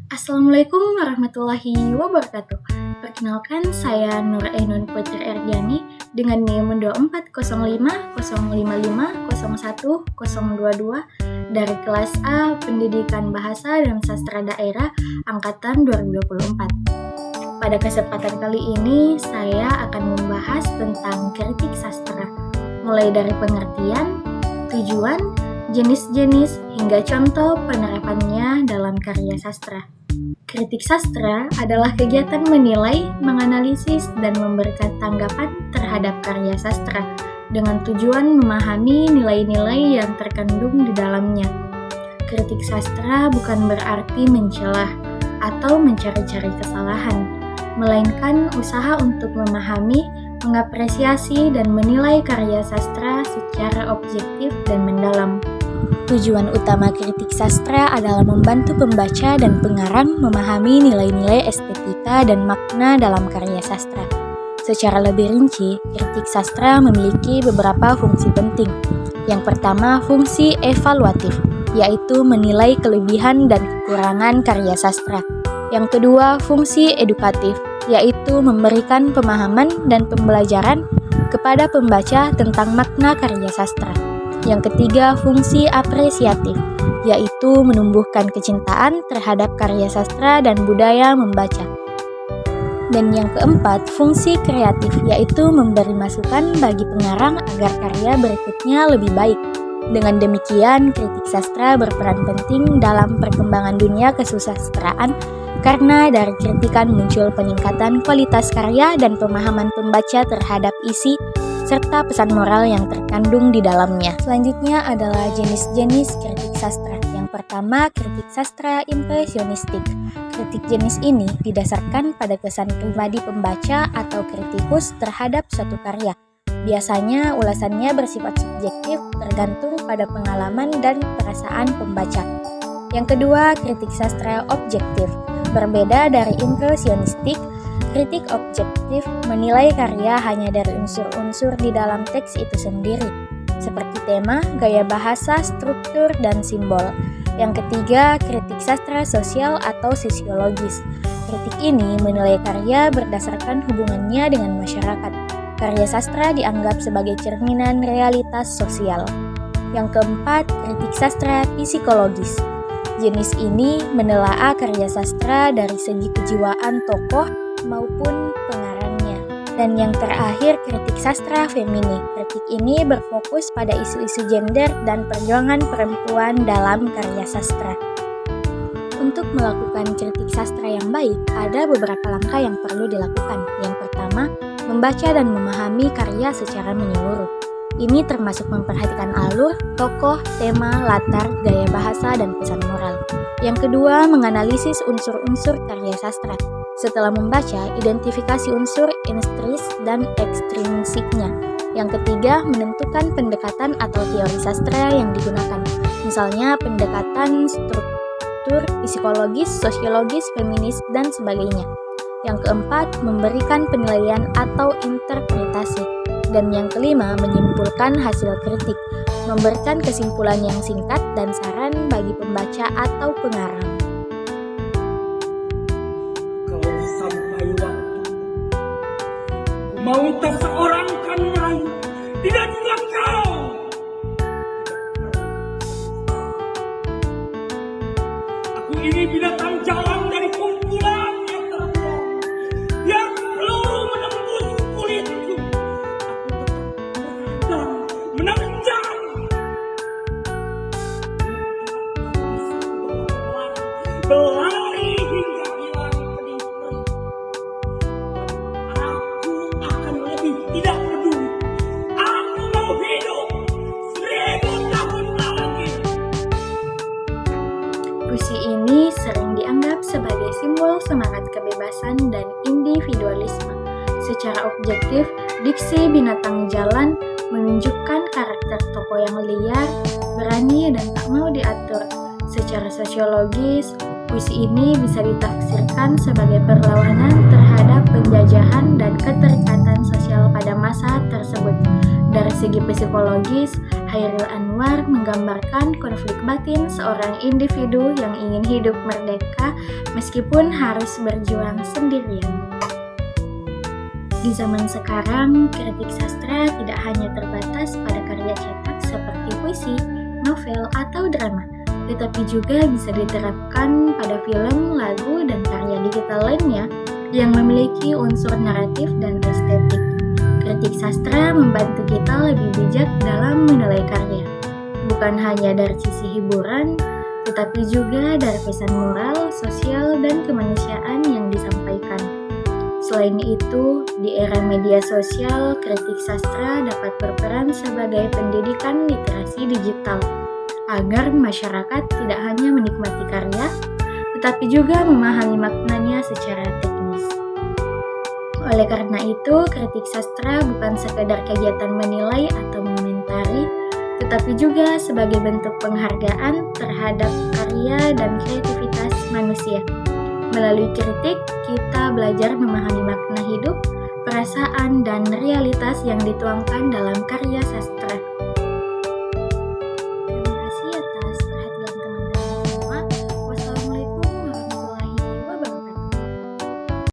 Assalamualaikum warahmatullahi wabarakatuh. Perkenalkan, saya Nur Ainun Putri Erdiani dengan NIM 2405055010022 dari kelas A Pendidikan Bahasa dan Sastra Daerah Angkatan 2024. Pada kesempatan kali ini, saya akan membahas tentang kritik sastra, mulai dari pengertian, tujuan, jenis-jenis, hingga contoh penerapannya dalam karya sastra. Kritik sastra adalah kegiatan menilai, menganalisis, dan memberikan tanggapan terhadap karya sastra dengan tujuan memahami nilai-nilai yang terkandung di dalamnya. Kritik sastra bukan berarti mencelah atau mencari-cari kesalahan, melainkan usaha untuk memahami, mengapresiasi, dan menilai karya sastra secara objektif dan mendalam. Tujuan utama kritik sastra adalah membantu pembaca dan pengarang memahami nilai-nilai estetika dan makna dalam karya sastra. Secara lebih rinci, kritik sastra memiliki beberapa fungsi penting. Yang pertama, fungsi evaluatif, yaitu menilai kelebihan dan kekurangan karya sastra. Yang kedua, fungsi edukatif, yaitu memberikan pemahaman dan pembelajaran kepada pembaca tentang makna karya sastra. Yang ketiga, fungsi apresiatif, yaitu menumbuhkan kecintaan terhadap karya sastra dan budaya membaca. Dan yang keempat, fungsi kreatif, yaitu memberi masukan bagi pengarang agar karya berikutnya lebih baik. Dengan demikian, kritik sastra berperan penting dalam perkembangan dunia kesusastraan karena dari kritikan muncul peningkatan kualitas karya dan pemahaman pembaca terhadap isi serta pesan moral yang terkandung di dalamnya. Selanjutnya adalah jenis-jenis kritik sastra. Yang pertama, kritik sastra impresionistik. Kritik jenis ini didasarkan pada kesan pribadi pembaca atau kritikus terhadap suatu karya. Biasanya ulasannya bersifat subjektif tergantung pada pengalaman dan perasaan pembaca. Yang kedua, kritik sastra objektif. Berbeda dari impresionistik, kritik objektif menilai karya hanya dari unsur-unsur di dalam teks itu sendiri, seperti tema, gaya bahasa, struktur, dan simbol. Yang ketiga, kritik sastra sosial atau sosiologis. Kritik ini menilai karya berdasarkan hubungannya dengan masyarakat. Karya sastra dianggap sebagai cerminan realitas sosial. Yang keempat, kritik sastra psikologis. Jenis ini menelaah karya sastra dari segi kejiwaan tokoh maupun pengarangnya. Dan yang terakhir, kritik sastra feminin. Kritik ini berfokus pada isu-isu gender dan perjuangan perempuan dalam karya sastra. Untuk melakukan kritik sastra yang baik, ada beberapa langkah yang perlu dilakukan. Yang pertama, membaca dan memahami karya secara menyeluruh. Ini termasuk memperhatikan alur, tokoh, tema, latar, gaya bahasa, dan pesan moral. Yang kedua, menganalisis unsur-unsur karya sastra. Setelah membaca, identifikasi unsur intrinsik dan ekstrinsiknya. Yang ketiga, menentukan pendekatan atau teori sastra yang digunakan. Misalnya, pendekatan struktur, psikologis, sosiologis, feminis, dan sebagainya. Yang keempat, memberikan penilaian atau interpretasi. Dan yang kelima, menyimpulkan hasil kritik, memberikan kesimpulan yang singkat dan saran bagi pembaca atau pengarang. Kalau sampai waktu, aku mau tak seorang kan meraih, tidak juga kau. Aku ini binatang jalan dari kumpulan yang terbuang, yang peluru menembus kulitku. Menanjang berlari hingga hilang pedih-pedih. Aku akan lebih tidak peduli. Aku mau hidup 1000 tahun lagi. Puisi ini sering dianggap sebagai simbol semangat kebebasan dan individualisme. Secara objektif, diksi binatang jalan menunjukkan karakter tokoh yang liar, berani, dan tak mau diatur. Secara sosiologis, puisi ini bisa ditafsirkan sebagai perlawanan terhadap penjajahan dan keterikatan sosial pada masa tersebut. Dari segi psikologis, Chairil Anwar menggambarkan konflik batin seorang individu yang ingin hidup merdeka meskipun harus berjuang sendirian. Di zaman sekarang, kritik sastra tidak hanya terbatas pada karya cetak seperti puisi, novel, atau drama, tetapi juga bisa diterapkan pada film, lagu, dan karya digital lainnya yang memiliki unsur naratif dan estetik. Kritik sastra membantu kita lebih bijak dalam menilai karya, bukan hanya dari sisi hiburan, tetapi juga dari pesan moral, sosial, dan kemanusiaan yang disampaikan. Selain itu, di era media sosial, kritik sastra dapat berperan sebagai pendidikan literasi digital, agar masyarakat tidak hanya menikmati karya, tetapi juga memahami maknanya secara teknis. Oleh karena itu, kritik sastra bukan sekedar kegiatan menilai atau mengomentari, tetapi juga sebagai bentuk penghargaan terhadap karya dan kreativitas manusia. Melalui kritik, kita belajar memahami makna hidup, perasaan, dan realitas yang dituangkan dalam karya sastra.